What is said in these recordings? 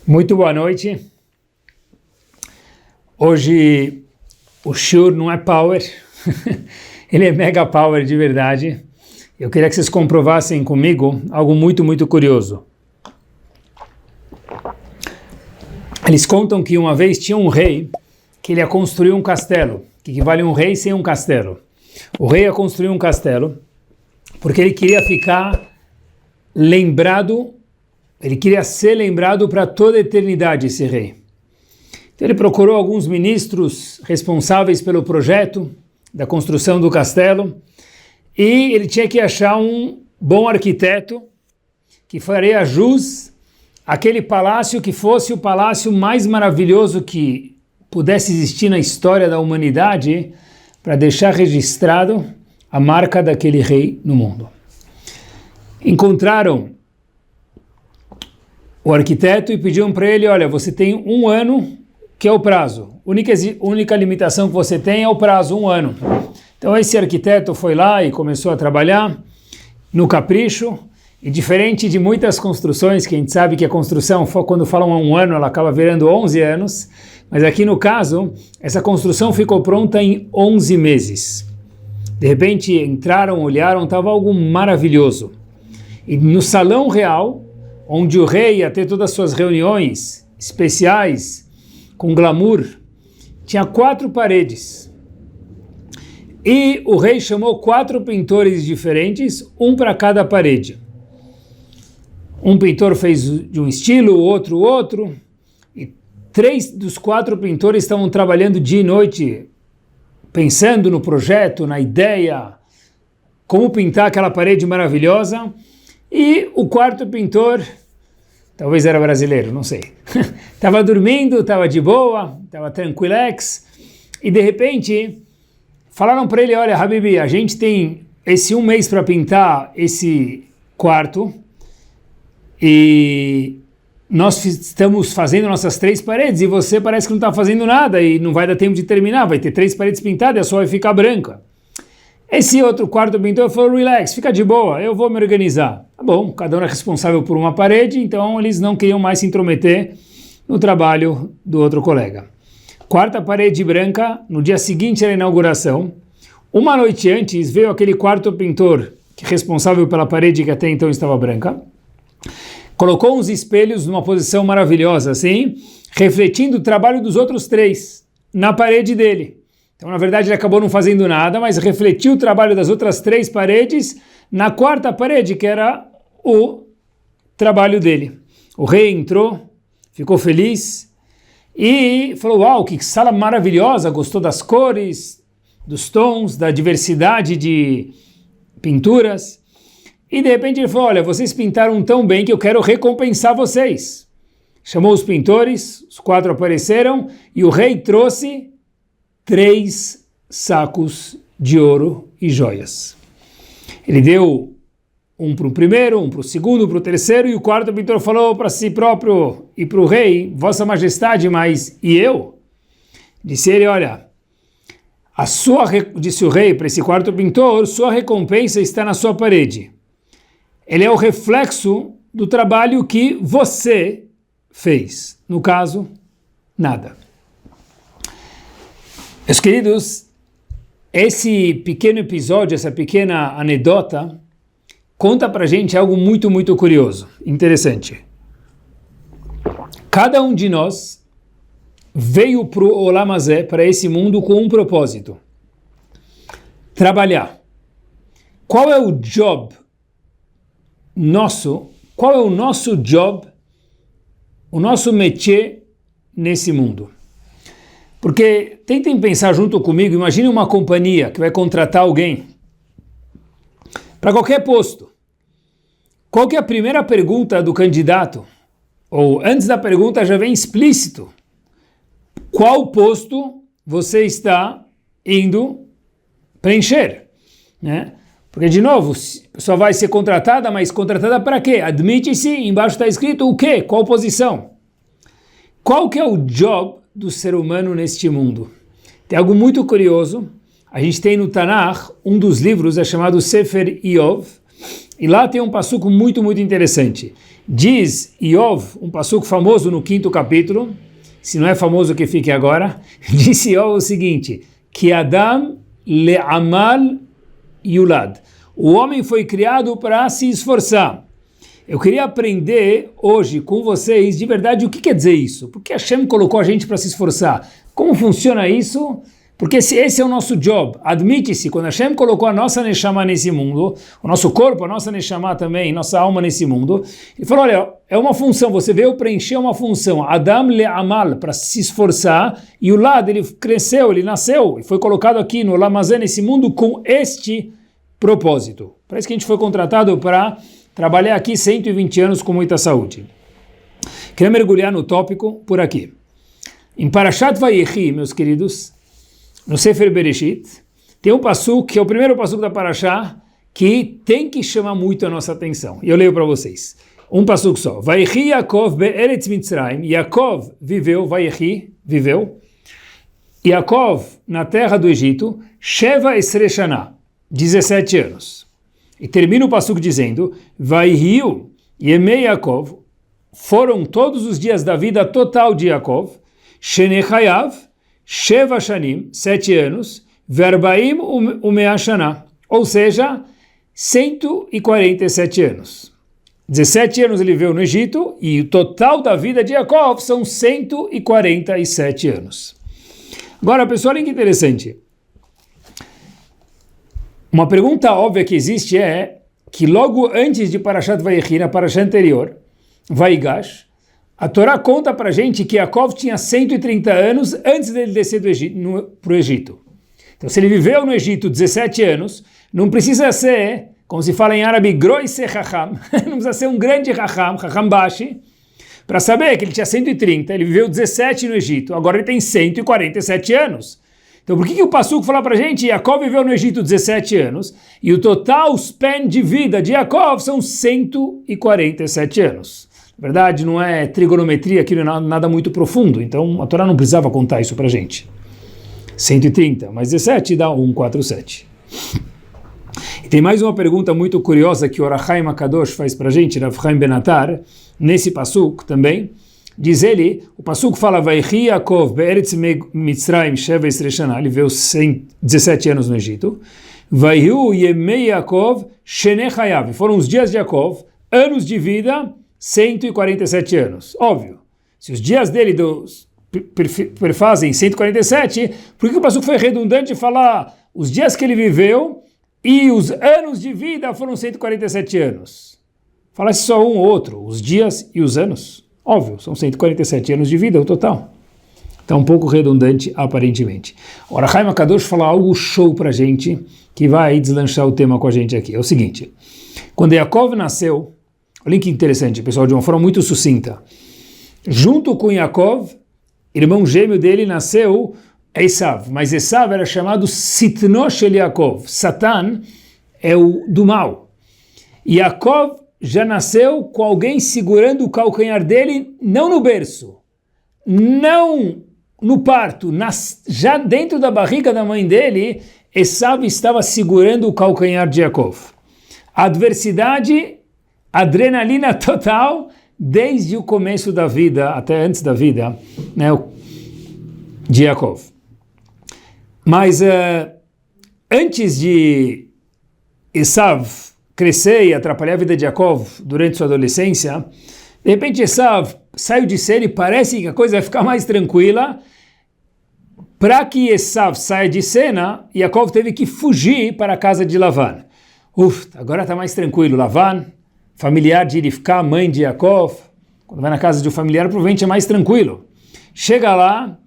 Muito boa noite. Hoje o shiur não é power, ele é mega power de verdade. Eu queria que vocês comprovassem comigo algo muito curioso. Eles contam que uma vez tinha um rei que ele ia construir um castelo, que equivale a um rei sem um castelo. O rei ia construir um castelo porque ele queria ficar lembrado. Ele queria ser lembrado para toda a eternidade, esse rei. Então ele procurou alguns ministros responsáveis pelo projeto da construção do castelo e ele tinha que achar um bom arquiteto que faria jus àquele palácio que fosse o palácio mais maravilhoso que pudesse existir na história da humanidade para deixar registrado a marca daquele rei no mundo. Encontraram o arquiteto e pediram para ele, olha, você tem 1 ano, que é o prazo. Única limitação que você tem é o prazo, 1 ano. Então esse arquiteto foi lá e começou a trabalhar no capricho, e diferente de muitas construções, que a gente sabe que a construção, quando falam 1 ano, ela acaba virando 11 anos, mas aqui no caso, essa construção ficou pronta em 11 meses. De repente entraram, olharam, estava algo maravilhoso. E no salão real, onde o rei ia ter todas as suas reuniões especiais, com glamour, tinha 4 paredes. E o rei chamou 4 pintores diferentes, um para cada parede. Um pintor fez de um estilo, o outro, e 3 dos 4 pintores estavam trabalhando dia e noite, pensando no projeto, na ideia, como pintar aquela parede maravilhosa. E o 4º pintor, talvez era brasileiro, não sei, estava dormindo, estava de boa, estava tranquilex, e de repente falaram para ele, olha, Habibi, a gente tem esse 1 mês para pintar esse quarto, e nós estamos fazendo nossas 3 paredes, e você parece que não está fazendo nada, e não vai dar tempo de terminar, vai ter 3 paredes pintadas, e a sua vai ficar branca. Esse outro 4º pintor falou, relax, fica de boa, eu vou me organizar. Tá bom, cada um é responsável por uma parede, então eles não queriam mais se intrometer no trabalho do outro colega. 4ª parede branca, no dia seguinte era a inauguração. Uma noite antes veio aquele 4º pintor, que é responsável pela parede que até então estava branca, colocou uns espelhos numa posição maravilhosa, assim, refletindo o trabalho dos outros 3 na parede dele. Então, na verdade, ele acabou não fazendo nada, mas refletiu o trabalho das outras 3 paredes na 4ª parede, que era o trabalho dele. O rei entrou, ficou feliz e falou, uau, que sala maravilhosa, gostou das cores, dos tons, da diversidade de pinturas. E, de repente, ele falou, olha, vocês pintaram tão bem que eu quero recompensar vocês. Chamou os pintores, os 4 apareceram e o rei trouxe 3 sacos de ouro e joias. Ele deu um para o primeiro, um para o segundo, para o terceiro, e o 4º pintor falou para si próprio e para o rei, Vossa Majestade, mas e eu? Disse ele, olha, disse o rei para esse 4º pintor, sua recompensa está na sua parede. Ele é o reflexo do trabalho que você fez. No caso, nada. Meus queridos, esse pequeno episódio, essa pequena anedota, conta pra gente algo muito curioso, interessante. Cada um de nós veio pro Olam Hazé, para esse mundo, com um propósito. Trabalhar. Qual é o job nosso? Qual é o nosso job, o nosso métier nesse mundo? Porque tentem pensar junto comigo, imagine uma companhia que vai contratar alguém para qualquer posto. Qual que é a primeira pergunta do candidato? Ou antes da pergunta já vem explícito. Qual posto você está indo preencher? Né? Porque, de novo, a pessoa vai ser contratada, mas contratada para quê? Admite-se, embaixo está escrito o quê? Qual posição? Qual que é o job do ser humano neste mundo? Tem algo muito curioso. A gente tem no Tanakh, um dos livros é chamado Sefer Iov, e lá tem um passuco muito interessante. Diz Iov, um passuco famoso no 5º capítulo, se não é famoso que fique agora, disse Iov o seguinte, que Adam le'amal yulad. O homem foi criado para se esforçar. Eu queria aprender hoje com vocês, de verdade, o que quer dizer isso? Por que Hashem colocou a gente para se esforçar? Como funciona isso? Porque esse é o nosso job. Admite-se, quando Hashem colocou a nossa Neshama nesse mundo, o nosso corpo, a nossa Neshama também, nossa alma nesse mundo, ele falou, olha, é uma função, você veio preencher uma função, Adam le'amal, para se esforçar, e o lado, ele cresceu, ele nasceu, e foi colocado aqui no Lamazé, nesse mundo, com este propósito. Parece que a gente foi contratado para trabalhar aqui 120 anos com muita saúde. Queria mergulhar no tópico por aqui. Em Parashat Vayechi, meus queridos, no Sefer Bereshit, tem um passuco, que é o primeiro passuco da Parashá, que tem que chamar muito a nossa atenção. E eu leio para vocês. Um passuco só. Vayechi Yaakov be'eretz Mitzrayim. Yaakov viveu, Vayechi viveu. Yaakov na terra do Egito, Sheva Esre Shana, 17 anos. E termina o passuco dizendo, Vaihiu Yemei Yaakov, foram todos os dias da vida total de Yaakov, Shenechayav, Sheva Shanim, 7 anos, Verbaim Umea Shana, ou seja, 147 anos. 17 anos ele viveu no Egito, e o total da vida de Yaakov são 147 anos. Agora, pessoal, olha que interessante. Uma pergunta óbvia que existe é que logo antes de Parashat Vayechi, na Parashat anterior, Vaigash, a Torá conta para a gente que Yaakov tinha 130 anos antes dele descer para o Egito. Então, se ele viveu no Egito 17 anos, não precisa ser, como se fala em árabe, groise chacham, não precisa ser um grande chacham bashi, para saber que ele tinha 130, ele viveu 17 no Egito, agora ele tem 147 anos. Então, por que o passuco fala para a gente, Yaakov viveu no Egito 17 anos, e o total span de vida de Yaakov são 147 anos. Na verdade, não é trigonometria, aquilo não é nada muito profundo, então a Torá não precisava contar isso para a gente. 130 mais 17 dá 147. E tem mais uma pergunta muito curiosa que o Ohr HaChaim HaKadosh faz para a gente, Rav Chaim Ben Atar, nesse passuco também. Diz ele, o passuco fala, Vaichi Yaakov be'eretz Mitzrayim Sheva Esre Shana, ele viveu 17 anos no Egito. Vaihu Yemei Yaakov Shenechayav, foram os dias de Yaakov, anos de vida, 147 anos. Óbvio, se os dias dele perfazem 147, por que o passuco foi redundante falar os dias que ele viveu e os anos de vida foram 147 anos? Falasse só um ou outro, os dias e os anos. Óbvio, são 147 anos de vida o total. Está um pouco redundante, aparentemente. O Ohr HaChaim HaKadosh fala algo show para a gente, que vai deslanchar o tema com a gente aqui. É o seguinte, quando Yaakov nasceu, olha que interessante, pessoal, de uma forma muito sucinta. Junto com Yaakov, irmão gêmeo dele, nasceu Esav, mas Esav era chamado Sitno Shel Yaakov. Satan é o do mal. Yaakov já nasceu com alguém segurando o calcanhar dele, não no berço, não no parto, já dentro da barriga da mãe dele, Esav estava segurando o calcanhar de Yaakov. Adversidade, adrenalina total, desde o começo da vida, até antes da vida, né, de Yaakov. Mas antes de Esav crescer e atrapalhar a vida de Yaakov durante sua adolescência, de repente Esav saiu de cena e parece que a coisa vai ficar mais tranquila. Para que Esav saia de cena, Yaakov teve que fugir para a casa de Lavan. Agora está mais tranquilo. Lavan, familiar de Rivka, mãe de Yaakov, quando vai na casa de um familiar, provavelmente é mais tranquilo. Chega lá,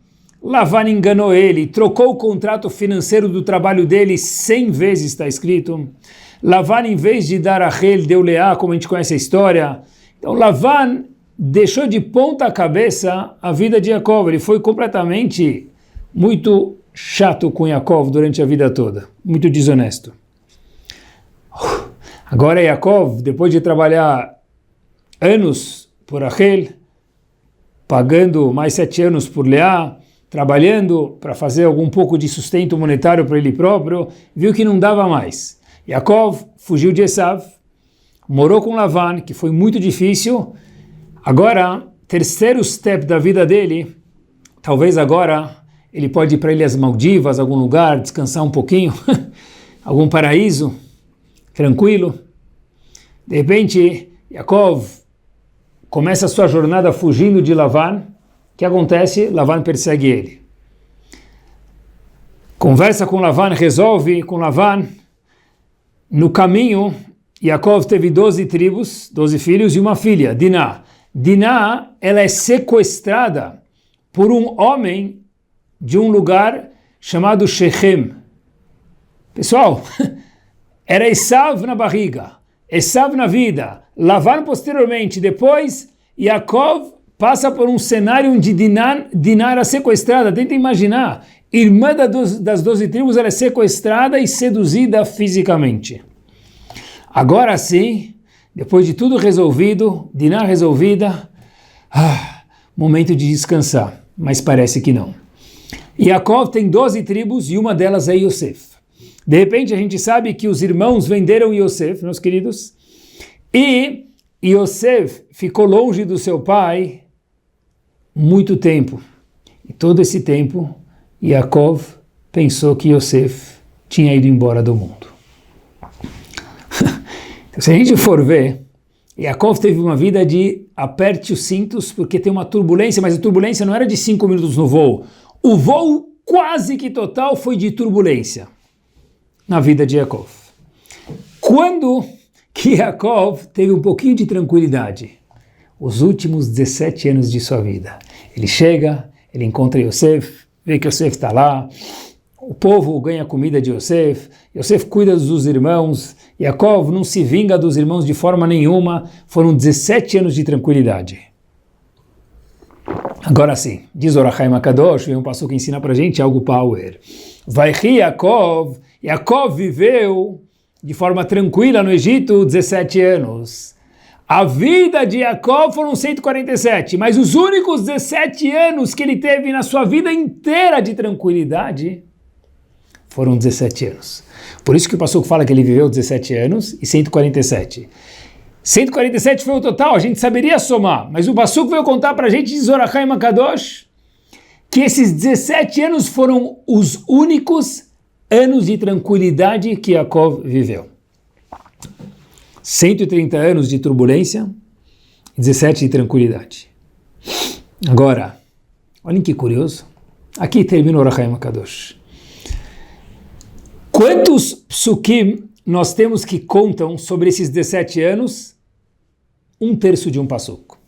Lavan enganou ele, trocou o contrato financeiro do trabalho dele 100 vezes, está escrito. Lavan, em vez de dar a Rachel, deu Leá, como a gente conhece a história. Então Lavan deixou de ponta cabeça a vida de Yaakov. Ele foi completamente muito chato com Yaakov durante a vida toda, muito desonesto. Agora Yaakov, depois de trabalhar anos por Rachel, pagando mais 7 anos por Leá, trabalhando para fazer algum pouco de sustento monetário para ele próprio, viu que não dava mais. Yaakov fugiu de Esav, morou com Lavan, que foi muito difícil. Agora, terceiro step da vida dele, talvez agora ele pode ir para Ilhas Maldivas, algum lugar, descansar um pouquinho, algum paraíso, tranquilo. De repente, Yaakov começa a sua jornada fugindo de Lavan. O que acontece? Lavan persegue ele. Conversa com Lavan, resolve com Lavan. No caminho, Yaakov teve 12 tribos, 12 filhos e uma filha, Diná. Diná, ela é sequestrada por um homem de um lugar chamado Shechem. Pessoal, era Esav na barriga, Esav na vida, Lavan posteriormente, depois Yaakov passa por um cenário onde Diná era sequestrada. Tenta imaginar, irmã das 12 tribos, ela é sequestrada e seduzida fisicamente. Agora sim, depois de tudo resolvido, Diná resolvida, momento de descansar, mas parece que não. Yaakov tem 12 tribos e uma delas é Yosef. De repente a gente sabe que os irmãos venderam Yosef, meus queridos, e Yosef ficou longe do seu pai muito tempo. E todo esse tempo, Yaakov pensou que Yosef tinha ido embora do mundo. Então, se a gente for ver, Yaakov teve uma vida de aperte os cintos, porque tem uma turbulência, mas a turbulência não era de 5 minutos no voo. O voo quase que total foi de turbulência na vida de Yaakov. Quando que Yaakov teve um pouquinho de tranquilidade? Os últimos 17 anos de sua vida. Ele chega, ele encontra Yosef, vê que Yosef está lá, o povo ganha comida de Yosef, Yosef cuida dos irmãos, Yaakov não se vinga dos irmãos de forma nenhuma, foram 17 anos de tranquilidade. Agora sim, diz Or HaChaim HaKadosh, vem um passuco que ensina pra gente algo power. Vaichi Yaakov, Yaakov viveu de forma tranquila no Egito 17 anos. A vida de Yaakov foram 147, mas os únicos 17 anos que ele teve na sua vida inteira de tranquilidade foram 17 anos. Por isso que o passuco fala que ele viveu 17 anos e 147. 147 foi o total, a gente saberia somar, mas o passuco veio contar para a gente, diz Or HaChaim HaKadosh, que esses 17 anos foram os únicos anos de tranquilidade que Yaakov viveu. 130 anos de turbulência e 17 de tranquilidade. Agora, olhem que curioso, aqui termina o Or HaChaim HaKadosh. Quantos psukim nós temos que contam sobre esses 17 anos? 1/3 de um passuco.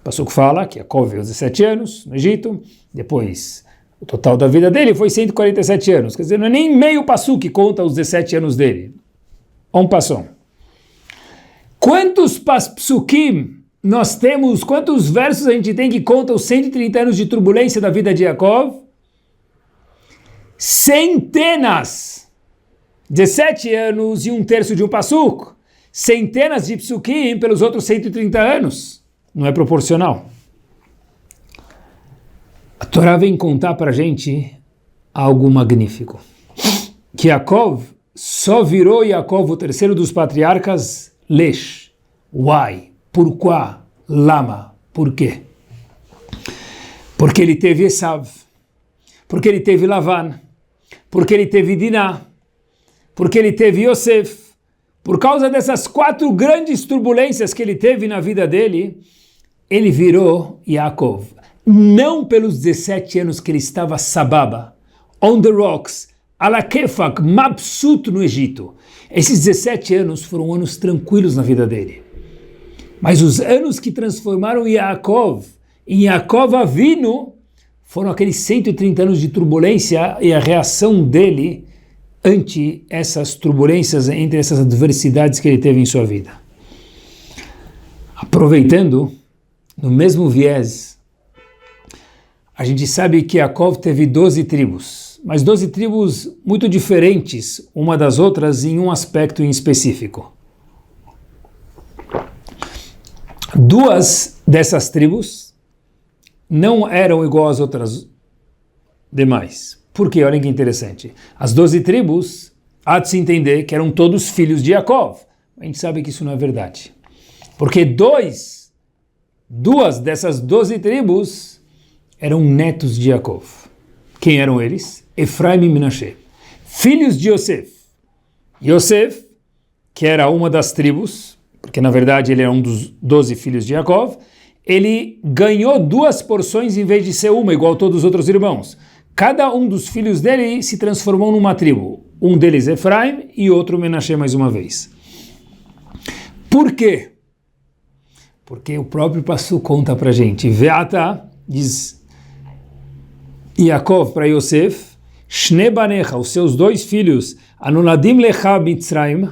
O passuco fala que Yaakov viveu 17 anos no Egito, depois o total da vida dele foi 147 anos. Quer dizer, não é nem meio passuco que conta os 17 anos dele. Um passão. Quantos psukim nós temos, quantos versos a gente tem que conta os 130 anos de turbulência da vida de Yaakov? Centenas! 17 anos e 1/3 de um passuco. Centenas de psukim pelos outros 130 anos. Não é proporcional. A Torá vem contar para a gente algo magnífico. Que Yaakov só virou Yaakov, o terceiro dos patriarcas, Lesh. Why? Pourquoi? Lama? Por quê? Porque ele teve Esav. Porque ele teve Lavan. Porque ele teve Diná. Porque ele teve Yosef. Por causa dessas 4 grandes turbulências que ele teve na vida dele, ele virou Yaakov. Não pelos 17 anos que ele estava sababa, on the rocks, ala kefak, mabsut no Egito. Esses 17 anos foram anos tranquilos na vida dele. Mas os anos que transformaram Yaakov em Yaakov Avinu foram aqueles 130 anos de turbulência e a reação dele ante essas turbulências, entre essas adversidades que ele teve em sua vida. Aproveitando, no mesmo viés, a gente sabe que Yaakov teve 12 tribos, mas 12 tribos muito diferentes uma das outras em um aspecto em específico. 2 dessas tribos não eram igual às outras demais. Por quê? Olhem que interessante. As 12 tribos, há de se entender que eram todos filhos de Yaakov, A gente sabe que isso não é verdade. Porque duas dessas 12 tribos eram netos de Yaakov. Quem eram eles? Efraim e Menashe. Filhos de Yosef. Yosef, que era uma das tribos, porque na verdade ele era um dos 12 filhos de Yaakov, ele ganhou 2 porções em vez de ser uma, igual todos os outros irmãos. Cada um dos filhos dele se transformou numa tribo. Um deles Efraim e outro Menashe mais uma vez. Por quê? Porque o próprio Passu conta pra gente. Veata, diz Yaakov para Yosef, Shne banecha, os seus 2 filhos, Anuladim lecha Mitzrayim,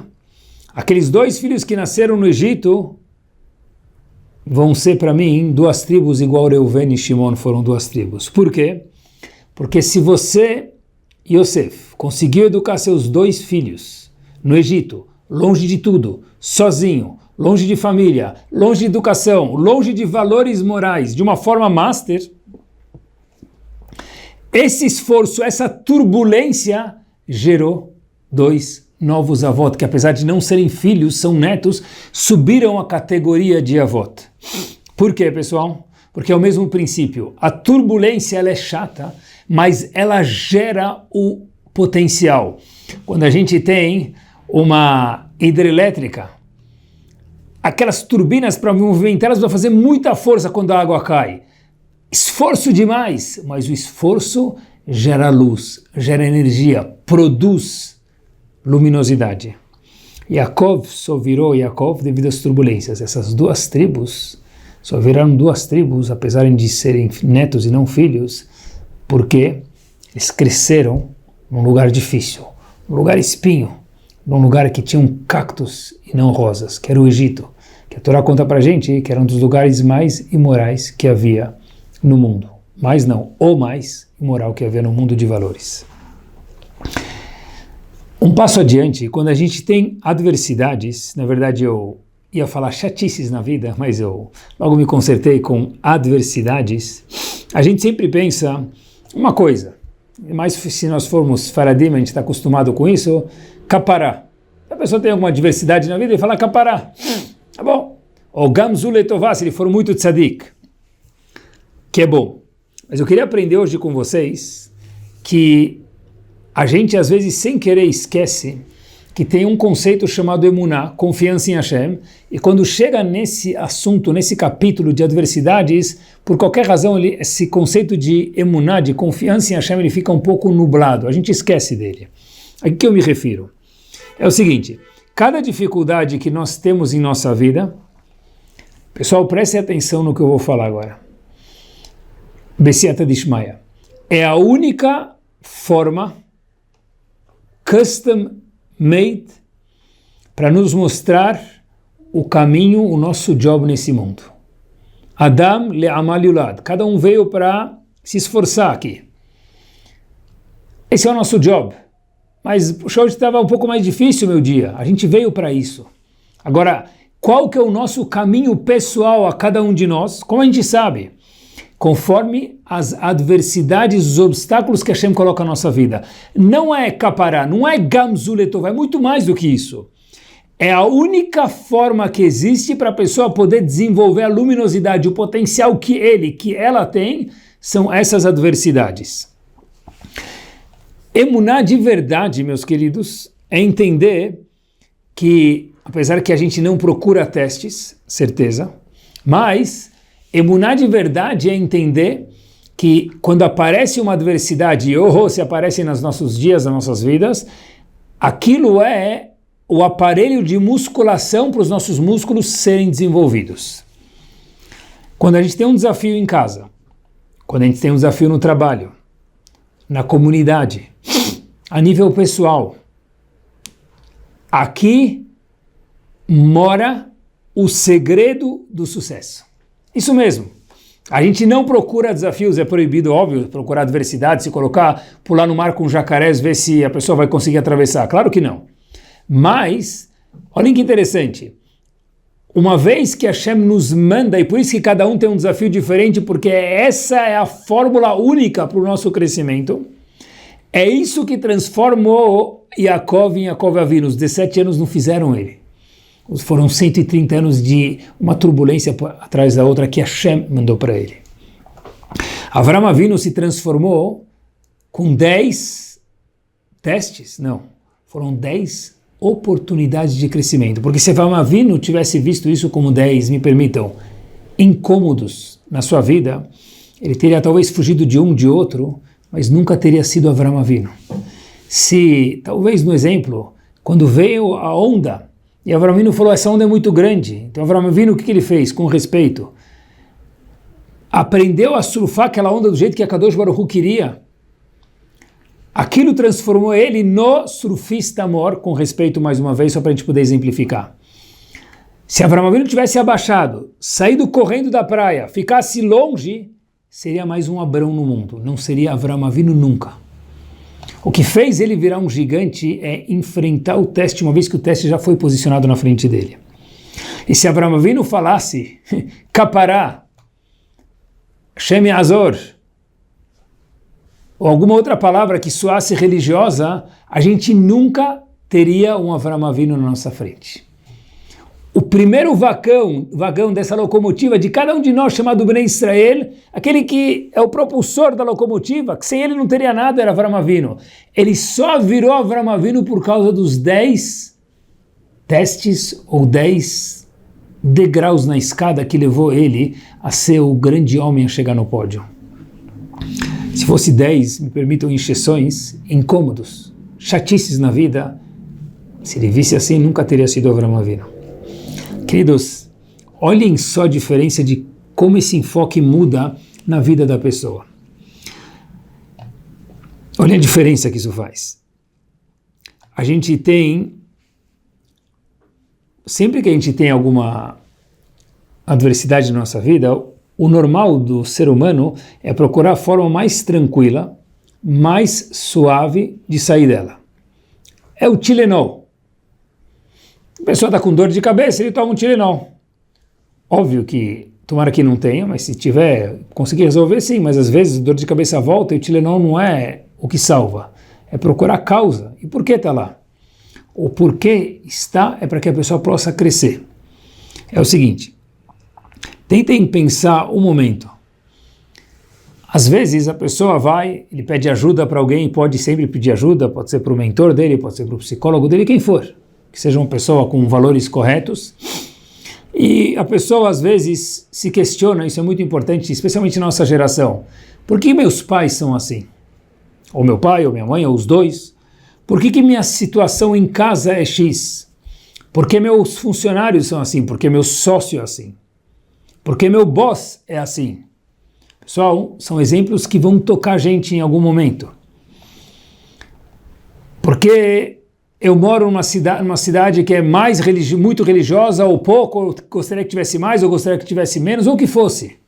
aqueles 2 filhos que nasceram no Egito, vão ser para mim 2 tribos igual Reuven e Shimon foram 2 tribos. Por quê? Porque se você, Yosef, conseguiu educar seus 2 filhos no Egito, longe de tudo, sozinho, longe de família, longe de educação, longe de valores morais, de uma forma master, esse esforço, essa turbulência gerou 2 novos avós, que apesar de não serem filhos, são netos, subiram a categoria de avó. Por quê, pessoal? Porque é o mesmo princípio. A turbulência ela é chata, mas ela gera o potencial. Quando a gente tem uma hidrelétrica, aquelas turbinas para movimentar, elas vão fazer muita força quando a água cai. Esforço demais, mas o esforço gera luz, gera energia, produz luminosidade. Yaakov só virou Yaakov devido às turbulências. Essas 2 tribos só viraram 2 tribos, apesar de serem netos e não filhos, porque eles cresceram num lugar difícil, num lugar espinho, num lugar que tinha cactos e não rosas, que era o Egito, que a Torá conta pra gente que era um dos lugares mais imorais que havia no mundo. Mais não, o mais imoral que havia no mundo de valores. Um passo adiante, quando a gente tem adversidades, na verdade eu ia falar chatices na vida, mas eu logo me consertei com adversidades, a gente sempre pensa uma coisa, mas se nós formos faradim, a gente está acostumado com isso, capará. A pessoa tem alguma adversidade na vida e fala capará. Tá bom. Ou gamzu letová, se ele for muito tzadik, que é bom. Mas eu queria aprender hoje com vocês que a gente às vezes sem querer esquece que tem um conceito chamado emuná, confiança em Hashem, e quando chega nesse assunto, nesse capítulo de adversidades, por qualquer razão esse conceito de emuná, de confiança em Hashem, ele fica um pouco nublado, a gente esquece dele. A que eu me refiro? É o seguinte, cada dificuldade que nós temos em nossa vida, pessoal, prestem atenção no que eu vou falar agora. Besiata Dishmaya. É a única forma custom made para nos mostrar o caminho, o nosso job nesse mundo. Adam le'amal yulad. Cada um veio para se esforçar aqui. Esse é o nosso job. Mas puxa, hoje estava um pouco mais difícil o meu dia. A gente veio para isso. Agora, qual que é o nosso caminho pessoal a cada um de nós? Como a gente sabe? Conforme as adversidades, os obstáculos que Hashem coloca na nossa vida. Não é capará, não é gamzu letová, é muito mais do que isso. É a única forma que existe para a pessoa poder desenvolver a luminosidade, o potencial que ela tem, são essas adversidades. Emuná de verdade, meus queridos, é entender que, apesar que a gente não procura testes, certeza, mas emuná de verdade é entender que quando aparece uma adversidade, ou se aparece nos nossos dias, nas nossas vidas, aquilo é o aparelho de musculação para os nossos músculos serem desenvolvidos. Quando a gente tem um desafio em casa, quando a gente tem um desafio no trabalho, na comunidade, a nível pessoal, aqui mora o segredo do sucesso. Isso mesmo. A gente não procura desafios, é proibido, óbvio, procurar adversidade, se colocar, pular no mar com jacarés, ver se a pessoa vai conseguir atravessar. Claro que não. Mas, olhem que interessante, uma vez que Hashem nos manda, e por isso que cada um tem um desafio diferente, porque essa é a fórmula única para o nosso crescimento, é isso que transformou Yaakov em Yaakov Avinu. Os 17 anos não fizeram ele. Foram 130 anos de uma turbulência atrás da outra que Hashem mandou para ele. Avram Avinu se transformou com 10 testes? Não, foram 10 oportunidades de crescimento. Porque se Avram Avinu tivesse visto isso como 10, me permitam, incômodos na sua vida, ele teria talvez fugido de um, de outro, mas nunca teria sido Avram Avinu. Se, talvez no exemplo, quando veio a onda, e Avram Avinu falou, essa onda é muito grande, então Avram Avinu, o que ele fez? Com respeito, aprendeu a surfar aquela onda do jeito que a Kadosh Baruch Hu queria. Aquilo transformou ele no surfista mor, com respeito mais uma vez, só para a gente poder exemplificar. Se Avram Avinu tivesse abaixado, saído correndo da praia, ficasse longe, seria mais um Abrão no mundo, não seria Avram Avinu nunca. O que fez ele virar um gigante é enfrentar o teste, uma vez que o teste já foi posicionado na frente dele. E se Avram Avinu falasse, Kapará, Shem Azor, ou alguma outra palavra que soasse religiosa, a gente nunca teria um Avram Avinu na nossa frente. O primeiro vagão dessa locomotiva de cada um de nós, chamado Bnei Israel, aquele que é o propulsor da locomotiva, que sem ele não teria nada, era Avram Avinu. Ele só virou Avram Avinu por causa dos 10 testes ou 10 degraus na escada que levou ele a ser o grande homem a chegar no pódio. Se fosse 10, me permitam encheções, incômodos, chatices na vida, se ele visse assim, nunca teria sido Avram Avinu. Queridos, olhem só a diferença de como esse enfoque muda na vida da pessoa. Olha a diferença que isso faz. A gente tem, sempre que a gente tem alguma adversidade na nossa vida, o normal do ser humano é procurar a forma mais tranquila, mais suave de sair dela. É o Tilenol. A pessoa está com dor de cabeça, ele toma um Tilenol. Óbvio que, tomara que não tenha, mas se tiver, conseguir resolver sim, mas às vezes a dor de cabeça volta e o Tilenol não é o que salva. É procurar a causa. E por que está lá? O porquê está é para que a pessoa possa crescer. É o seguinte, tentem pensar um momento. Às vezes a pessoa vai, ele pede ajuda para alguém, pode sempre pedir ajuda, pode ser para o mentor dele, pode ser para o psicólogo dele, quem for. Que seja uma pessoa com valores corretos, e a pessoa às vezes se questiona, isso é muito importante, especialmente na nossa geração, por que meus pais são assim? Ou meu pai, ou minha mãe, ou os dois? Por que minha situação em casa é X? Por que meus funcionários são assim? Por que meu sócio é assim? Por que meu boss é assim? Pessoal, são exemplos que vão tocar a gente em algum momento. Porque eu moro numa cidade que é muito religiosa ou pouco, ou gostaria que tivesse mais, ou gostaria que tivesse menos, ou o que fosse.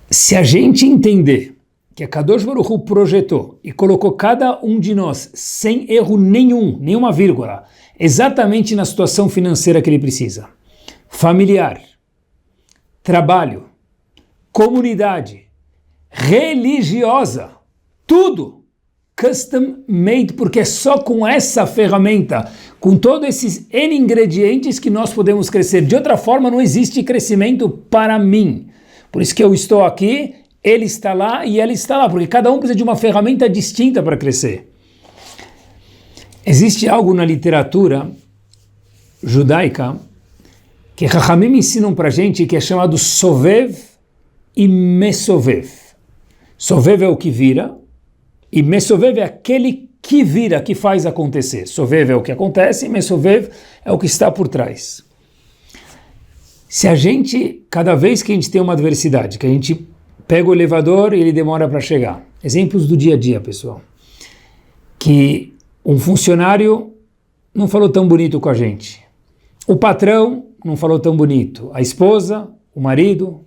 Se a gente entender que a Kadosh Baruch Hu projetou e colocou cada um de nós sem erro nenhum, nenhuma vírgula, exatamente na situação financeira que ele precisa, familiar, trabalho, comunidade, religiosa, tudo, custom made, porque é só com essa ferramenta, com todos esses N ingredientes que nós podemos crescer. De outra forma, não existe crescimento para mim. Por isso que eu estou aqui, ele está lá e ela está lá, porque cada um precisa de uma ferramenta distinta para crescer. Existe algo na literatura judaica que Chachamim ensinam para a gente que é chamado Sovev e Mesovev. Sovev é o que vira, e Mesovev é aquele que vira, que faz acontecer. Sovev é o que acontece, e Mesovev é o que está por trás. Se a gente, cada vez que a gente tem uma adversidade, que a gente pega o elevador e ele demora para chegar. Exemplos do dia a dia, pessoal. Que um funcionário não falou tão bonito com a gente. O patrão não falou tão bonito. A esposa, o marido.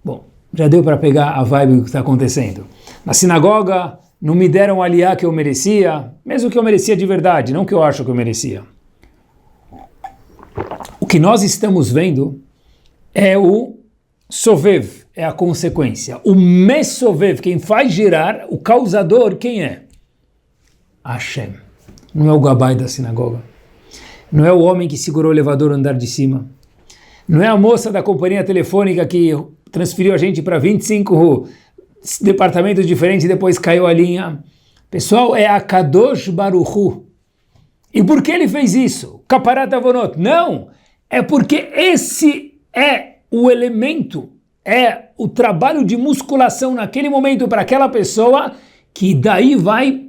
Bom, já deu para pegar a vibe do que está acontecendo. Na sinagoga, não me deram o aliá que eu merecia, mesmo que eu merecia de verdade, não que eu acho que eu merecia. O que nós estamos vendo é o Sovev, é a consequência. O Mesovev, quem faz girar, o causador, quem é? Hashem. não é o gabai da sinagoga, não é o homem que segurou o elevador no andar de cima, não é a moça da companhia telefônica que transferiu a gente para 25 departamentos diferentes e depois caiu a linha. Pessoal, é a Kadosh Baruch Hu. E por que ele fez isso? Kaparat Avonot. Não! É porque esse é o elemento, é o trabalho de musculação naquele momento para aquela pessoa que daí vai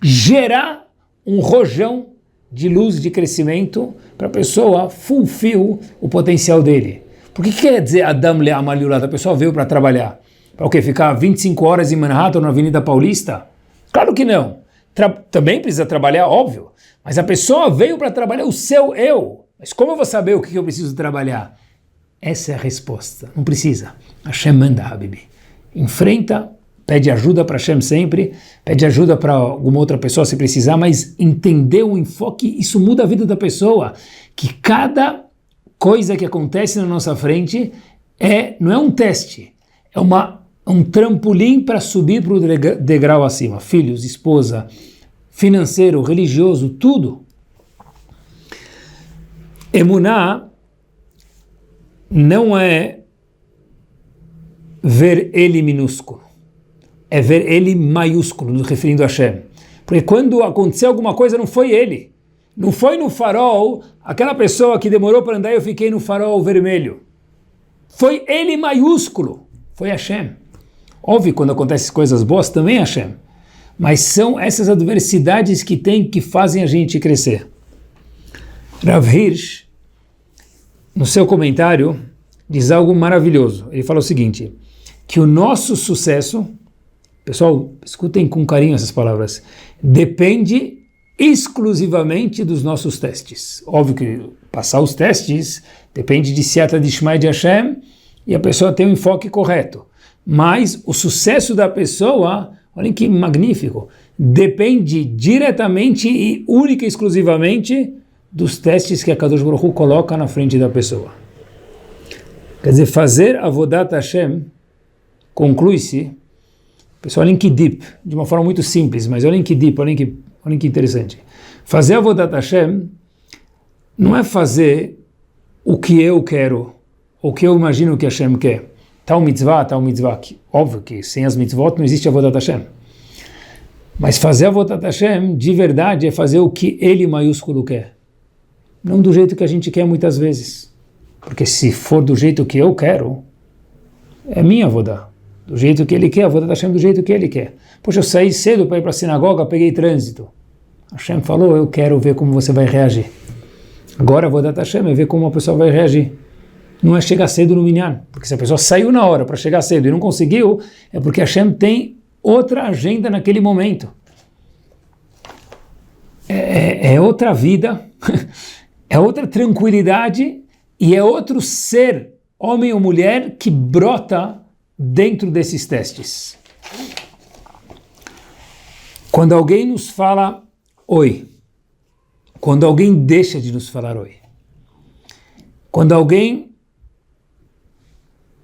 gerar um rojão de luz, de crescimento para a pessoa fulfill o potencial dele. Por que quer dizer Adam Le'amal Yulad? A pessoa veio para trabalhar. Para o quê? Ficar 25 horas em Manhattan, na Avenida Paulista? Claro que não. Também precisa trabalhar, óbvio. Mas a pessoa veio para trabalhar o seu eu. Mas como eu vou saber o que eu preciso trabalhar? Essa é a resposta. Não precisa. Hashem manda, Habibi. Enfrenta, pede ajuda para Hashem sempre, pede ajuda para alguma outra pessoa se precisar, mas entender o enfoque, isso muda a vida da pessoa. Que cada coisa que acontece na nossa frente não é um teste, é um trampolim para subir para o degrau acima. Filhos, esposa, financeiro, religioso, tudo. Emuná não é ver ele minúsculo, é ver ele maiúsculo, nos referindo a Hashem. Porque quando aconteceu alguma coisa, não foi ele. Não foi no farol, aquela pessoa que demorou para andar e eu fiquei no farol vermelho. Foi ele maiúsculo, foi Hashem. Óbvio, quando acontecem coisas boas, também é Hashem. Mas são essas adversidades que fazem a gente crescer. Rav Hirsch, no seu comentário, diz algo maravilhoso. Ele fala o seguinte, que o nosso sucesso, pessoal, escutem com carinho essas palavras, depende exclusivamente dos nossos testes. Óbvio que passar os testes depende de Siata Dishmai de Hashem e a pessoa tem o enfoque correto. Mas o sucesso da pessoa, olhem que magnífico, depende diretamente e única e exclusivamente dos testes que a Kadosh Baruch Hu coloca na frente da pessoa. Quer dizer, fazer Avodat Hashem conclui-se, pessoal, olhem que deep, de uma forma muito simples, mas olhem que deep, olhem que interessante. Fazer Avodat Hashem não é fazer o que eu quero, o que eu imagino que Hashem quer. Tal mitzvah. Óbvio que sem as mitzvot não existe Avodat Hashem. Mas fazer Avodat Hashem, de verdade, é fazer o que ele maiúsculo quer. Não do jeito que a gente quer muitas vezes. Porque se for do jeito que eu quero, é minha Avodah. Do jeito que ele quer, Avodat Hashem do jeito que ele quer. Poxa, eu saí cedo para ir para a sinagoga, peguei trânsito. Hashem falou, eu quero ver como você vai reagir. Agora Avodat Hashem é ver como a pessoa vai reagir. Não é chegar cedo no minyan. Porque se a pessoa saiu na hora para chegar cedo e não conseguiu, é porque Hashem tem outra agenda naquele momento. É outra vida, é outra tranquilidade e é outro ser, homem ou mulher, que brota dentro desses testes. Quando alguém nos fala oi, quando alguém deixa de nos falar oi, quando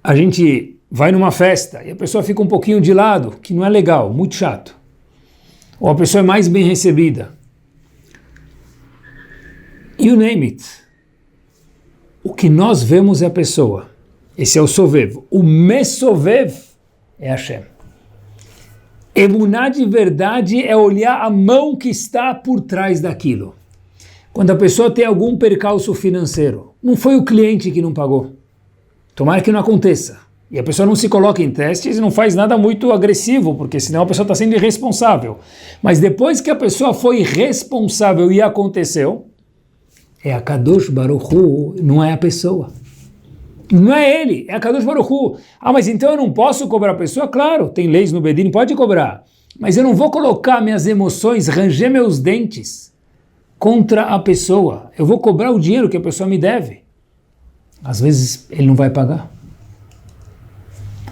a gente vai numa festa e a pessoa fica um pouquinho de lado, que não é legal, muito chato, ou a pessoa é mais bem recebida, you name it, o que nós vemos é a pessoa. Esse é o Sovev. O Mesovev é Hashem. Emuná de verdade é olhar a mão que está por trás daquilo. Quando a pessoa tem algum percalço financeiro, não foi o cliente que não pagou. Tomara que não aconteça. E a pessoa não se coloca em testes e não faz nada muito agressivo, porque senão a pessoa está sendo irresponsável. Mas depois que a pessoa foi responsável e aconteceu, é a Kadosh Baruch Hu, não é a pessoa. Não é ele, é a Kadosh Baruch Hu. Ah, mas então eu não posso cobrar a pessoa? Claro, tem leis no Bedin, pode cobrar. Mas eu não vou colocar minhas emoções, ranger meus dentes contra a pessoa. Eu vou cobrar o dinheiro que a pessoa me deve. Às vezes ele não vai pagar.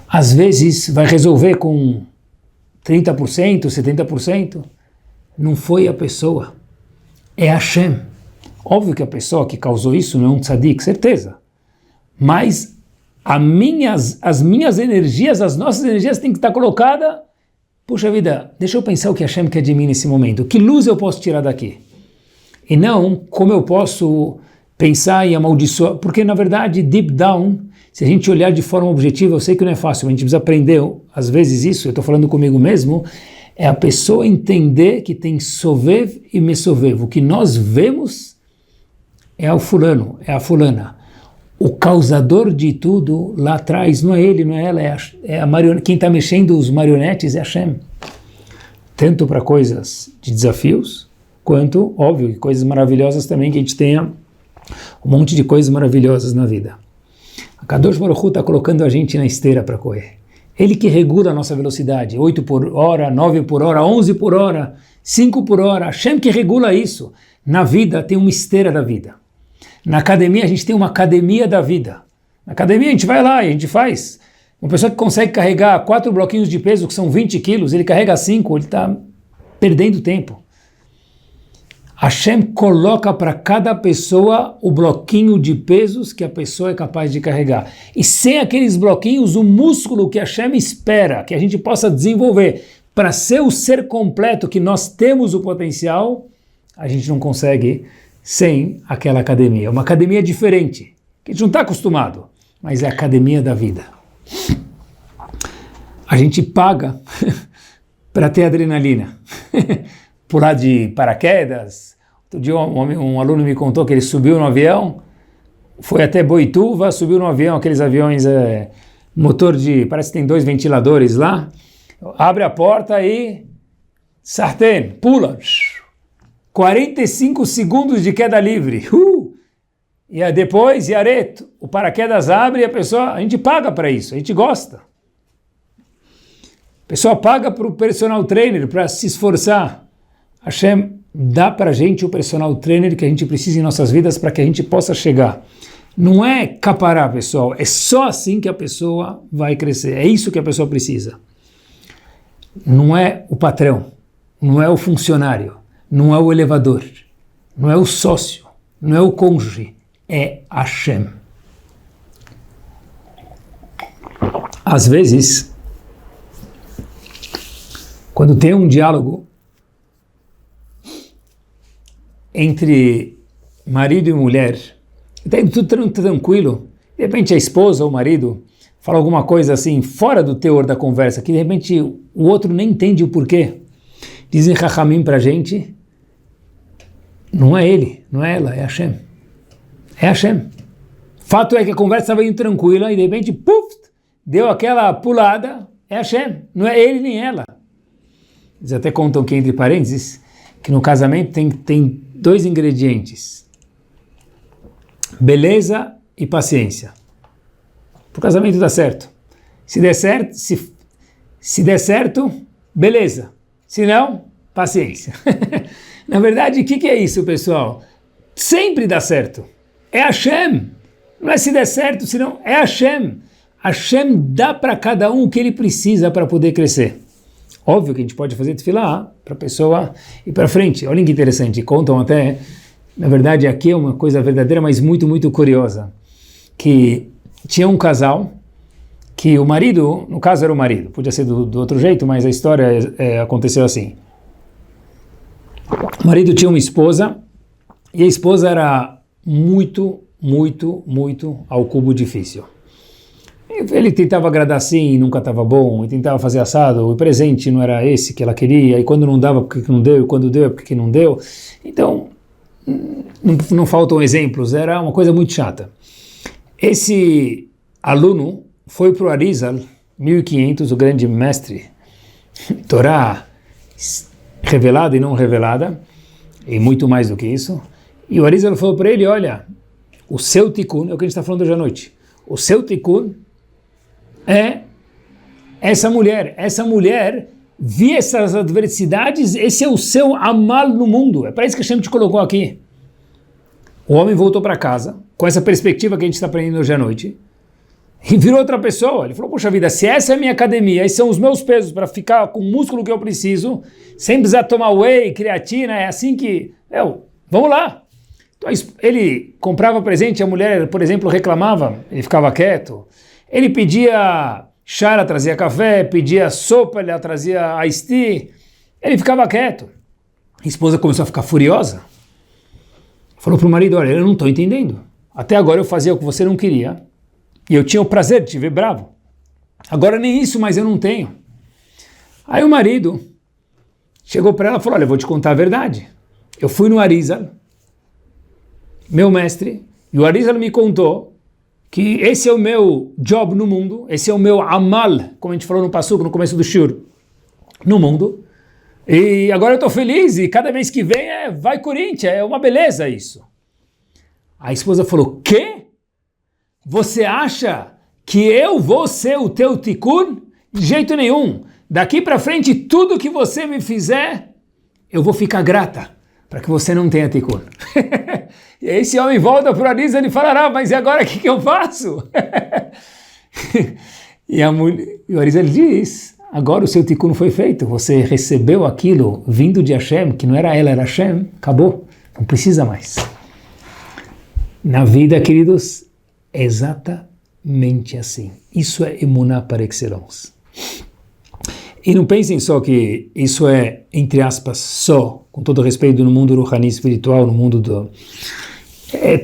Às vezes vai resolver com 30%, 70%. Não foi a pessoa, é Hashem. Óbvio que a pessoa que causou isso não é um tzadik, certeza. Mas as minhas energias, as nossas energias têm que estar colocadas puxa vida, deixa eu pensar o que Hashem quer de mim nesse momento. Que luz eu posso tirar daqui? E não como eu posso pensar em amaldiçoar, porque na verdade, deep down, se a gente olhar de forma objetiva, eu sei que não é fácil, a gente precisa aprender, às vezes isso, eu estou falando comigo mesmo, é a pessoa entender que tem sovev e mesovev. O que nós vemos é o fulano, é a fulana. O causador de tudo lá atrás não é ele, não é ela, é a marionete. Quem está mexendo os marionetes é Hashem. Tanto para coisas de desafios, quanto, óbvio, coisas maravilhosas também, que a gente tenha um monte de coisas maravilhosas na vida. A Kadosh Baruch Hu está colocando a gente na esteira para correr. Ele que regula a nossa velocidade, 8 por hora, 9 por hora, 11 por hora, 5 por hora. Hashem que regula isso. Na vida tem uma esteira da vida. Na academia a gente tem uma academia da vida. Na academia a gente vai lá e a gente faz. Uma pessoa que consegue carregar 4 bloquinhos de peso, que são 20 quilos, ele carrega 5, ele está perdendo tempo. Hashem coloca para cada pessoa o bloquinho de pesos que a pessoa é capaz de carregar. E sem aqueles bloquinhos, o músculo que Hashem espera que a gente possa desenvolver para ser o ser completo que nós temos o potencial, a gente não consegue sem aquela academia. Uma academia diferente, que a gente não está acostumado, mas é a academia da vida. A gente paga para ter adrenalina. Pular de paraquedas. Outro dia um aluno me contou que ele subiu no avião, foi até Boituva, subiu no avião, aqueles aviões motor de, parece que tem 2 ventiladores lá, abre a porta e sartén, pula. 45 segundos de queda livre. E depois, Yaret, o paraquedas abre e a gente paga para isso, a gente gosta. A pessoa paga para o personal trainer para se esforçar. Hashem dá para a gente o personal trainer que a gente precisa em nossas vidas para que a gente possa chegar. Não é capará, pessoal, é só assim que a pessoa vai crescer. É isso que a pessoa precisa. Não é o patrão, não é o funcionário, não é o elevador, não é o sócio, não é o cônjuge, é Hashem. Às vezes, quando tem um diálogo entre marido e mulher, está tudo tranquilo, de repente a esposa ou o marido fala alguma coisa assim, fora do teor da conversa, que de repente o outro nem entende o porquê. Dizem Chachamim para a gente, não é ele, não é ela, é Hashem. É Hashem. Fato é que a conversa estava indo tranquila e de repente, puf, deu aquela pulada, é Hashem, não é ele nem ela. Eles até contam que, entre parênteses, que no casamento tem 2 ingredientes, beleza e paciência. Para o casamento dá certo. Se der certo, beleza. Se não, paciência. Na verdade, o que é isso, pessoal? Sempre dá certo. É Hashem. Não é se der certo, senão é Hashem. Hashem dá para cada um o que ele precisa para poder crescer. Óbvio que a gente pode fazer tefilá para a pessoa ir para frente. Olha que interessante, contam até, na verdade aqui é uma coisa verdadeira, mas muito, muito curiosa, que tinha um casal, que o marido, no caso era o marido, podia ser do outro jeito, mas a história aconteceu assim. O marido tinha uma esposa, e a esposa era muito, muito, muito ao cubo difícil. Ele tentava agradar sim, nunca estava bom, e tentava fazer assado, o presente não era esse que ela queria, e quando não dava, porque não deu, e quando deu, é porque não deu. Então, não faltam exemplos, era uma coisa muito chata. Esse aluno foi para o Arizal, 1500, o grande mestre, Torá revelada e não revelada, e muito mais do que isso, e o Arizal falou para ele, olha, o seu tikkun, é o que a gente está falando hoje à noite, o seu tikkun é essa mulher via essas adversidades, esse é o seu amal no mundo, é para isso que a Hashem te colocou aqui. O homem voltou para casa, com essa perspectiva que a gente está aprendendo hoje à noite, e virou outra pessoa. Ele falou, poxa vida, se essa é a minha academia, esses são os meus pesos para ficar com o músculo que eu preciso, sem precisar tomar whey, creatina, é assim que, vamos lá. Então, ele comprava presente, a mulher, por exemplo, reclamava, ele ficava quieto. Ele pedia chá, ela trazia café, pedia sopa, ela trazia iced tea, ele ficava quieto. A esposa começou a ficar furiosa. Falou para o marido, olha, eu não estou entendendo. Até agora eu fazia o que você não queria, e eu tinha o prazer de te ver bravo. Agora nem isso mais eu não tenho. Aí o marido chegou para ela e falou, olha, eu vou te contar a verdade. Eu fui no Arizal, meu mestre, e o Arizal me contou que esse é o meu job no mundo, esse é o meu amal, como a gente falou no Passuco, no começo do Shur, no mundo. E agora eu estou feliz e cada vez que vem vai Corinthians, é uma beleza isso. A esposa falou, quê? Você acha que eu vou ser o teu tikkun? De jeito nenhum. Daqui para frente, tudo que você me fizer, eu vou ficar grata para que você não tenha tikkun. E aí esse homem volta para o Arizal e fala, mas e agora o que eu faço? E o Arizal diz, agora o seu tikkun foi feito, você recebeu aquilo vindo de Hashem, que não era ela, era Hashem, acabou, não precisa mais. Na vida, queridos, é exatamente assim. Isso é emuná par excellence. E não pensem só que isso é, entre aspas, só, com todo respeito, no mundo ruhani espiritual, no mundo do...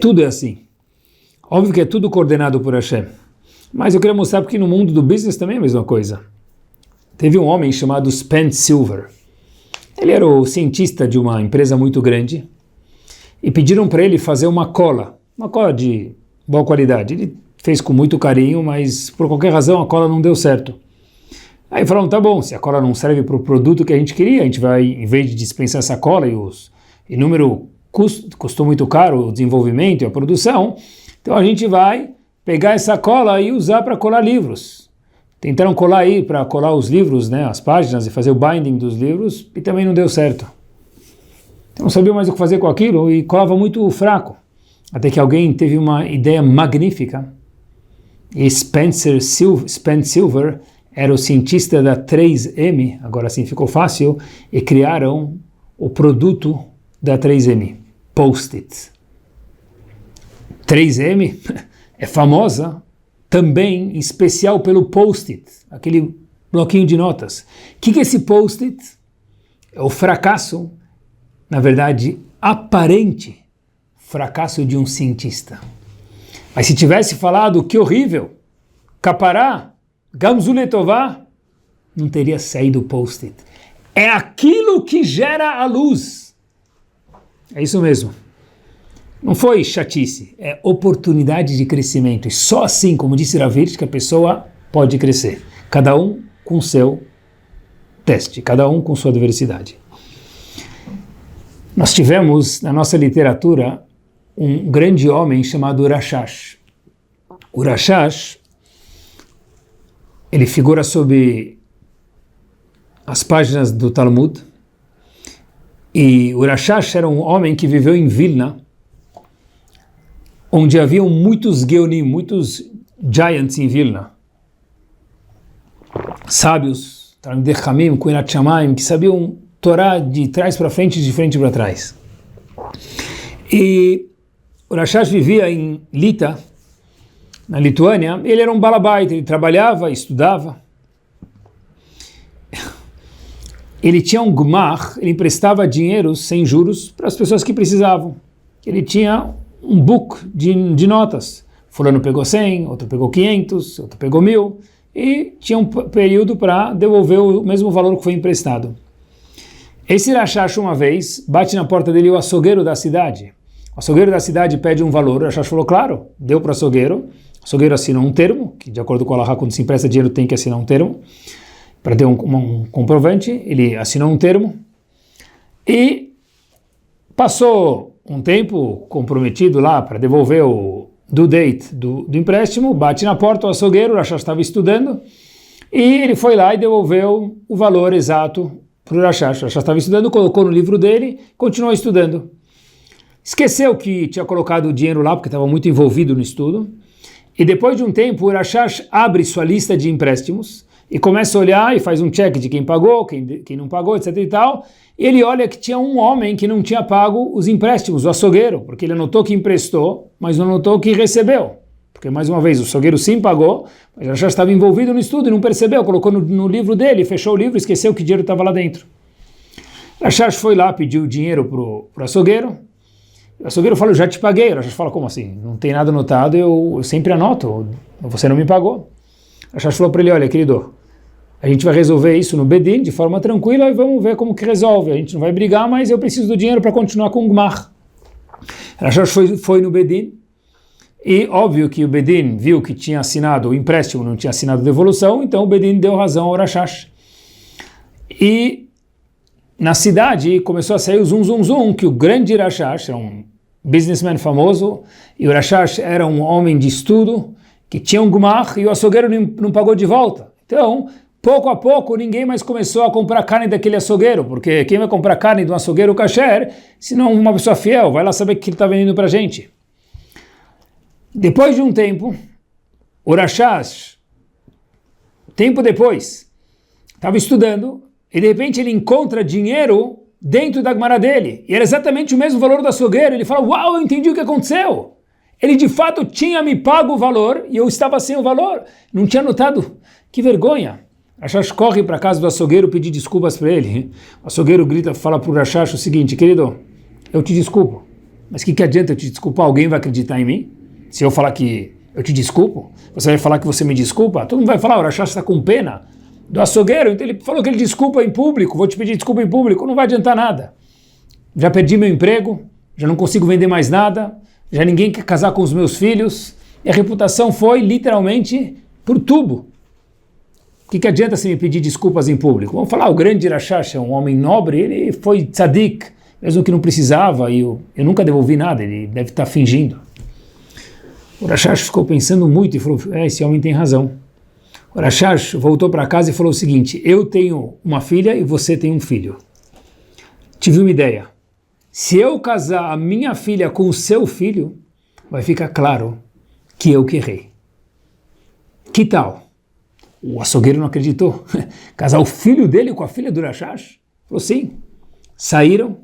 tudo é assim. Óbvio que é tudo coordenado por Hashem. Mas eu queria mostrar porque no mundo do business também é a mesma coisa. Teve um homem chamado Spence Silver. Ele era o cientista de uma empresa muito grande e pediram para ele fazer uma cola de boa qualidade. Ele fez com muito carinho, mas por qualquer razão a cola não deu certo. Aí falaram, tá bom, se a cola não serve para o produto que a gente queria, a gente vai, em vez de dispensar essa cola e número custou muito caro o desenvolvimento e a produção, então a gente vai pegar essa cola e usar para colar livros. Tentaram colar aí para colar os livros, né, as páginas e fazer o binding dos livros e também não deu certo. Então não sabia mais o que fazer com aquilo e colava muito fraco. Até que alguém teve uma ideia magnífica e Spence Silver era o cientista da 3M, agora sim ficou fácil, e criaram o produto da 3M, Post-it. 3M é famosa também, em especial pelo Post-it, aquele bloquinho de notas. O que é esse Post-it? É o fracasso, na verdade, aparente fracasso de um cientista. Mas se tivesse falado que horrível, capará, Gamzuletová, não teria saído o Post-it. É aquilo que gera a luz. É isso mesmo. Não foi chatice, é oportunidade de crescimento. E só assim, como disse Ravitch, que a pessoa pode crescer. Cada um com seu teste, cada um com sua diversidade. Nós tivemos na nossa literatura um grande homem chamado Urashash. Urashash, ele figura sob as páginas do Talmud, e Urashash era um homem que viveu em Vilna, onde haviam muitos Geonim, muitos giants em Vilna, sábios, Talmidei Chamim, Kuinat Shamayim, que sabiam Torá de trás para frente e de frente para trás. E Urashash vivia em Lita, na Lituânia. Ele era um balabait, ele trabalhava, estudava. Ele tinha um gmach, ele emprestava dinheiro sem juros para as pessoas que precisavam. Ele tinha um book de notas. Fulano pegou 100, outro pegou 500, outro pegou 1.000, e tinha um período para devolver o mesmo valor que foi emprestado. Esse Urashash, uma vez, bate na porta dele o açougueiro da cidade. O açougueiro da cidade pede um valor, o Urashash falou, claro, deu para o açougueiro assinou um termo, que de acordo com a Halakha, quando se empresta dinheiro tem que assinar um termo, para ter um comprovante. Ele assinou um termo, e passou um tempo comprometido lá para devolver o due date do empréstimo, bate na porta o açougueiro, o Urashash estava estudando, e ele foi lá e devolveu o valor exato para o Urashash. O Urashash estava estudando, colocou no livro dele, continuou estudando. Esqueceu que tinha colocado o dinheiro lá, porque estava muito envolvido no estudo, e depois de um tempo o Urashash abre sua lista de empréstimos e começa a olhar e faz um check de quem pagou, quem não pagou, etc e tal, e ele olha que tinha um homem que não tinha pago os empréstimos, o açougueiro, porque ele anotou que emprestou, mas não anotou que recebeu, Porque, mais uma vez, o açougueiro sim pagou, mas o Rashash estava envolvido no estudo e não percebeu, colocou no livro dele, fechou o livro e esqueceu que dinheiro estava lá dentro. O Rashash foi lá, pediu dinheiro para o açougueiro. O açougueiro falou, já te paguei. O Rashash fala, como assim? Não tem nada anotado, eu sempre anoto, você não me pagou. O Rashash falou para ele, olha, querido, a gente vai resolver isso no Bedin de forma tranquila e vamos ver como que resolve. A gente não vai brigar, mas eu preciso do dinheiro para continuar com o Gmar. O Rashash foi no Bedin. E óbvio que o Bedin viu que tinha assinado o empréstimo, não tinha assinado a devolução, então o Bedin deu razão ao Rashash. E na cidade começou a sair o zum, que o grande Rashash era um businessman famoso, e o Rashash era um homem de estudo, que tinha um Gmar, e o açougueiro não pagou de volta. Então, pouco a pouco, ninguém mais começou a comprar carne daquele açougueiro, porque quem vai comprar carne de um açougueiro kasher, se não uma pessoa fiel, vai lá saber o que ele está vendendo para a gente. Depois de um tempo, o Rashash, tempo depois, estava estudando e de repente ele encontra dinheiro dentro da Gemara dele. E era exatamente o mesmo valor do açougueiro. Ele fala, uau, eu entendi o que aconteceu. Ele de fato tinha me pago o valor e eu estava sem o valor. Não tinha notado. Que vergonha. O Rashash corre para a casa do açougueiro pedir desculpas para ele. O açougueiro grita, fala para o Rashash o seguinte, querido, eu te desculpo. Mas o que adianta eu te desculpar? Alguém vai acreditar em mim? Se eu falar que eu te desculpo, você vai falar que você me desculpa? Todo mundo vai falar, o Rashash está com pena do açougueiro, então ele falou que ele desculpa em público, vou te pedir desculpa em público, não vai adiantar nada. Já perdi meu emprego, já não consigo vender mais nada, já ninguém quer casar com os meus filhos, e a reputação foi literalmente por tubo. O que adianta se me pedir desculpas em público? Vamos falar, o grande Rashash é um homem nobre, ele foi tzadik, mesmo que não precisava, e eu nunca devolvi nada, ele deve estar fingindo. O Rashash ficou pensando muito e falou, esse homem tem razão. O Rashash voltou para casa e falou o seguinte, eu tenho uma filha e você tem um filho. Tive uma ideia. Se eu casar a minha filha com o seu filho, vai ficar claro que eu que errei. Que tal? O açougueiro não acreditou. Casar o filho dele com a filha do Rashash? Falou sim. Saíram,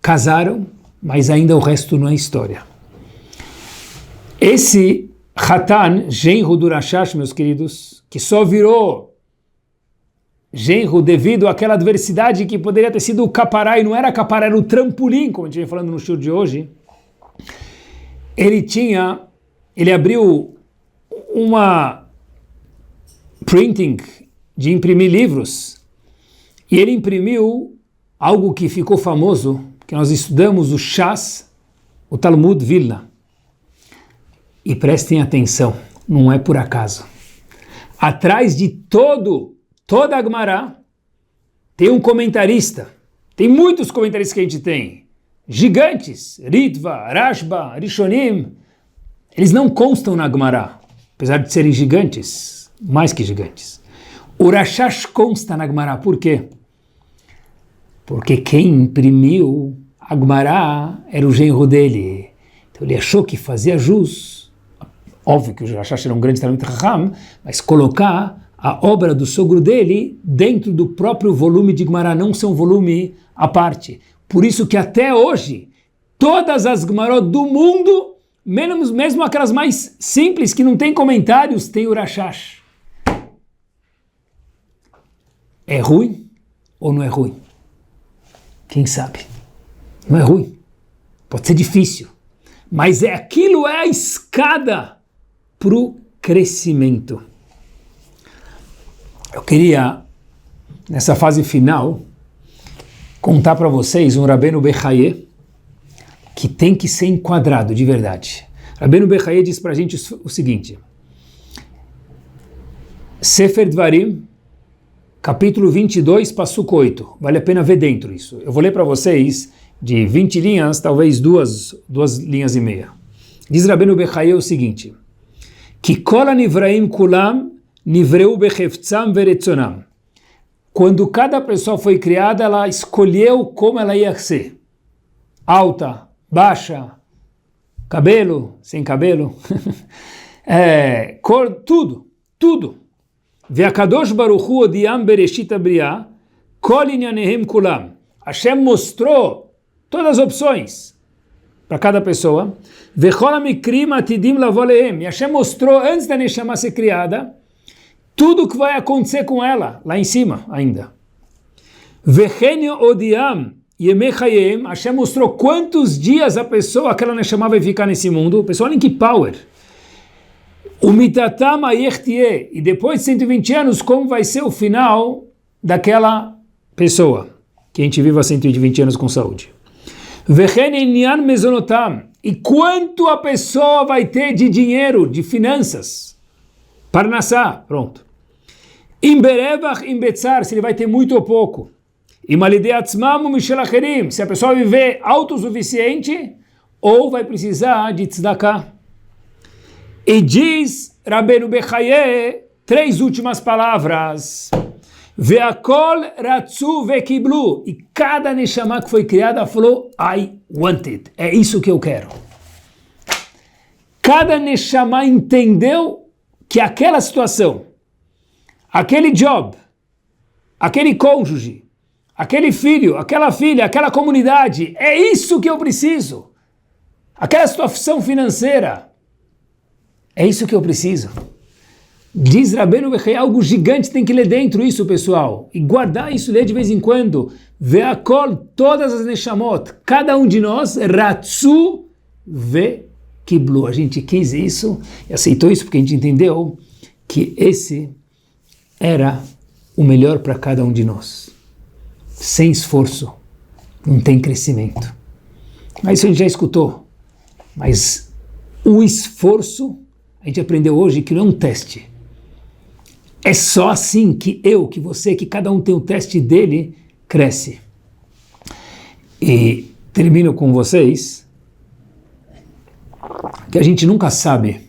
casaram, mas ainda o resto não é história. Esse Hatan, genro do Rashash, meus queridos, que só virou genro devido àquela adversidade que poderia ter sido o capará, e não era capará, era o trampolim, como a gente vem falando no show de hoje, ele abriu uma printing de imprimir livros, e ele imprimiu algo que ficou famoso, que nós estudamos o Shas, o Talmud Vilna. E prestem atenção, não é por acaso. Atrás de toda a Gemara, tem um comentarista. Tem muitos comentaristas que a gente tem. Gigantes, Ritva, Rashba, Rishonim. Eles não constam na Gemara, apesar de serem gigantes, mais que gigantes. O Rashash consta na Gemara, por quê? Porque quem imprimiu a Gemara era o genro dele. Então ele achou que fazia jus. Óbvio que o Rashash era um grande talento Raham, mas colocar a obra do sogro dele dentro do próprio volume de Gemara, não ser um volume à parte. Por isso que até hoje, todas as Gemarot do mundo, mesmo aquelas mais simples, que não tem comentários, tem o Rashash. É ruim ou não é ruim? Quem sabe? Não é ruim. Pode ser difícil. Mas aquilo é a escada para o crescimento. Eu queria, nessa fase final, contar para vocês um Rabbeinu Bechaye que tem que ser enquadrado de verdade. Rabbeinu Bechaye diz para a gente o seguinte, Sefer Dvarim, capítulo 22, Passuco 8. Vale a pena ver dentro isso. Eu vou ler para vocês de 20 linhas, talvez duas linhas e meia. Diz Rabbeinu Bechaye o seguinte, que kol nivraim kulam nivreu becheftzam veretzonam. Quando cada pessoa foi criada, ela escolheu como ela ia ser. Alta, baixa, cabelo, sem cabelo, cor, tudo. Ve'akadosh baruch hu odiam bereshit abriah, kol inyanehem kulam. Hashem mostrou todas as opções. para cada pessoa. Vechol mikrim atidim lavo alehem. E Hashem mostrou, antes da Neshama ser criada, tudo o que vai acontecer com ela, lá em cima ainda. Vechenio odiam yemei chayem. Hashem mostrou quantos dias a pessoa, aquela Neshama, vai ficar nesse mundo. Pessoal, olhem que power. Umitatam ayechtie. E depois de 120 anos, como vai ser o final daquela pessoa? Que a gente viva 120 anos com saúde. Vecheninian mezonotam. E quanto a pessoa vai ter de dinheiro, de finanças? Parnassá, pronto. Imberevach imbetzar, se ele vai ter muito ou pouco. Imalide atzmam mishel acherim, se a pessoa viver autossuficiente ou vai precisar de tzedakah. E diz Rabbeinu Bechaye, 3 últimas palavras. Ve'akol ratzu ve'kiblu. E cada neshama que foi criada falou, I want it. É isso que eu quero. Cada neshama entendeu que aquela situação, aquele job, aquele cônjuge, aquele filho, aquela filha, aquela comunidade, é isso que eu preciso. Aquela situação financeira, é isso que eu preciso. Diz Rabbeinu Bechaye, algo gigante tem que ler dentro isso, pessoal. E guardar isso, ler de vez em quando. Ve'akol, todas as neshamot, cada um de nós, ratzu ve'kiblu. A gente quis isso e aceitou isso porque a gente entendeu que esse era o melhor para cada um de nós. Sem esforço, não tem crescimento. Mas isso a gente já escutou. Mas o esforço, a gente aprendeu hoje que não é um teste. É só assim que eu, que você, que cada um tem um teste dele, cresce. E termino com vocês que a gente nunca sabe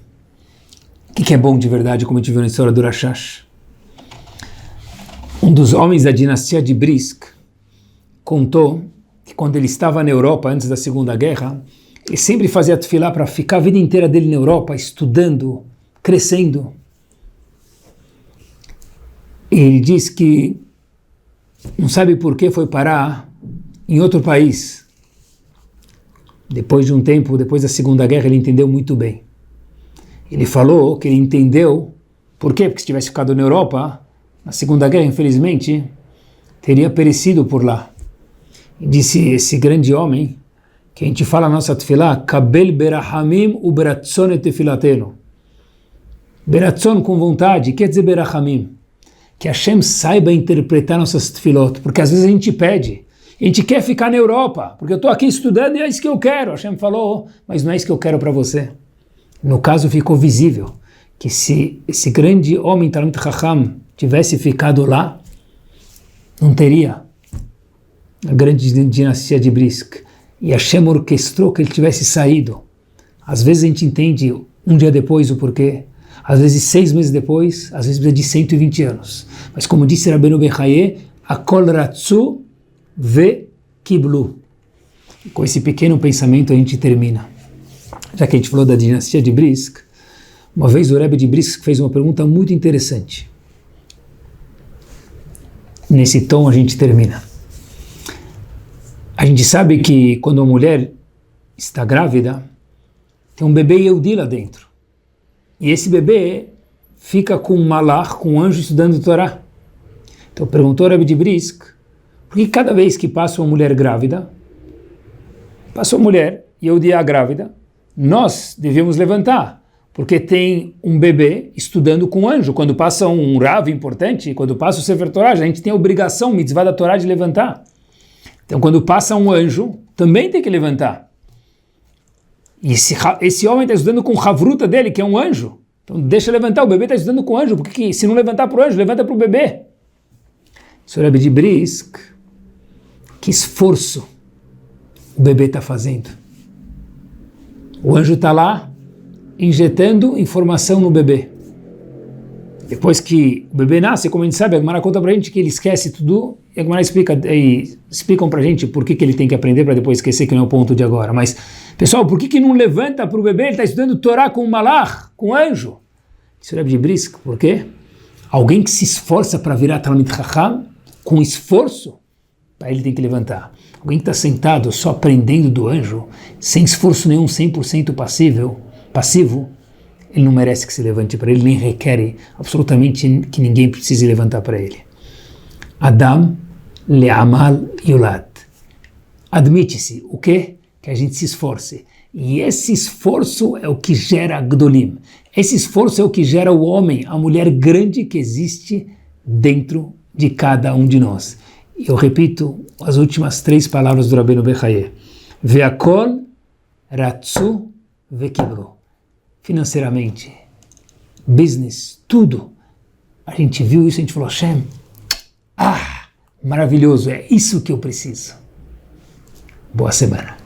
o que é bom de verdade, como a gente viu na história do Rashash. Um dos homens da dinastia de Brisk contou que quando ele estava na Europa, antes da Segunda Guerra, ele sempre fazia tefilá para ficar a vida inteira dele na Europa, estudando, crescendo. E ele diz que não sabe por que foi parar em outro país. Depois de um tempo, depois da Segunda Guerra, ele entendeu muito bem. Ele falou que ele entendeu por quê, porque se tivesse ficado na Europa, na Segunda Guerra, infelizmente, teria perecido por lá. E disse esse grande homem, que a gente fala na nossa tefilá, Kabel berahamim u beratzon et tefilatenu. Beratzon com vontade, quer dizer berahamim? Que Hashem saiba interpretar nossas tefilot, porque às vezes a gente pede, a gente quer ficar na Europa, porque eu estou aqui estudando e é isso que eu quero. Hashem falou, mas não é isso que eu quero para você. No caso ficou visível que se esse grande homem Talmid Chacham tivesse ficado lá, não teria a grande dinastia de Brisk. E Hashem orquestrou que ele tivesse saído. Às vezes a gente entende um dia depois o porquê. Às vezes 6 meses depois, às vezes precisa de 120 anos. Mas como disse Rabbeinu Bechaye, Akol ratzu ve'kiblu. Com esse pequeno pensamento a gente termina. Já que a gente falou da dinastia de Brisk, uma vez o Rebbe de Brisk fez uma pergunta muito interessante. Nesse tom a gente termina. A gente sabe que quando uma mulher está grávida, tem um bebê Yehudi lá dentro. E esse bebê fica com um malach, com um anjo estudando Torá. Então perguntou o Rebbe de Brisk, por que cada vez que passa uma mulher grávida, passou uma mulher Yehudi grávida, nós devemos levantar, porque tem um bebê estudando com um anjo. Quando passa um Rav importante, quando passa o Sefer Torá, a gente tem a obrigação, mitzvah da Torá, de levantar. Então quando passa um anjo, também tem que levantar. E esse homem está estudando com o Havruta dele, que é um anjo. Então deixa levantar, o bebê está estudando com o anjo, porque se não levantar para o anjo, levanta para o bebê. Sr. Rebbe de Brisk, que esforço o bebê está fazendo. O anjo está lá, injetando informação no bebê. Depois que o bebê nasce, como a gente sabe, a Gemara conta para a gente que ele esquece tudo, e a Gemara explicam para a gente por que ele tem que aprender para depois esquecer, que não é o ponto de agora. Mas, pessoal, por que não levanta para o bebê? Ele está estudando Torá com o malach, com o anjo. Isso é de Brisk, por quê? Alguém que se esforça para virar Talmid Chacham, com esforço, para ele tem que levantar. Alguém que está sentado só aprendendo do anjo, sem esforço nenhum, 100% passivo, ele não merece que se levante para ele, nem requer absolutamente que ninguém precise levantar para ele. Adam le'amal yulad. Admite-se, o quê? Que a gente se esforce. E esse esforço é o que gera Gdolim. Esse esforço é o que gera o homem, a mulher grande que existe dentro de cada um de nós. E eu repito as últimas 3 palavras do Rabbeinu Bechaye. Ve'akol ratzu ve'kiblu. Financeiramente, business, tudo. A gente viu isso, a gente falou, Hashem, maravilhoso, é isso que eu preciso. Boa semana.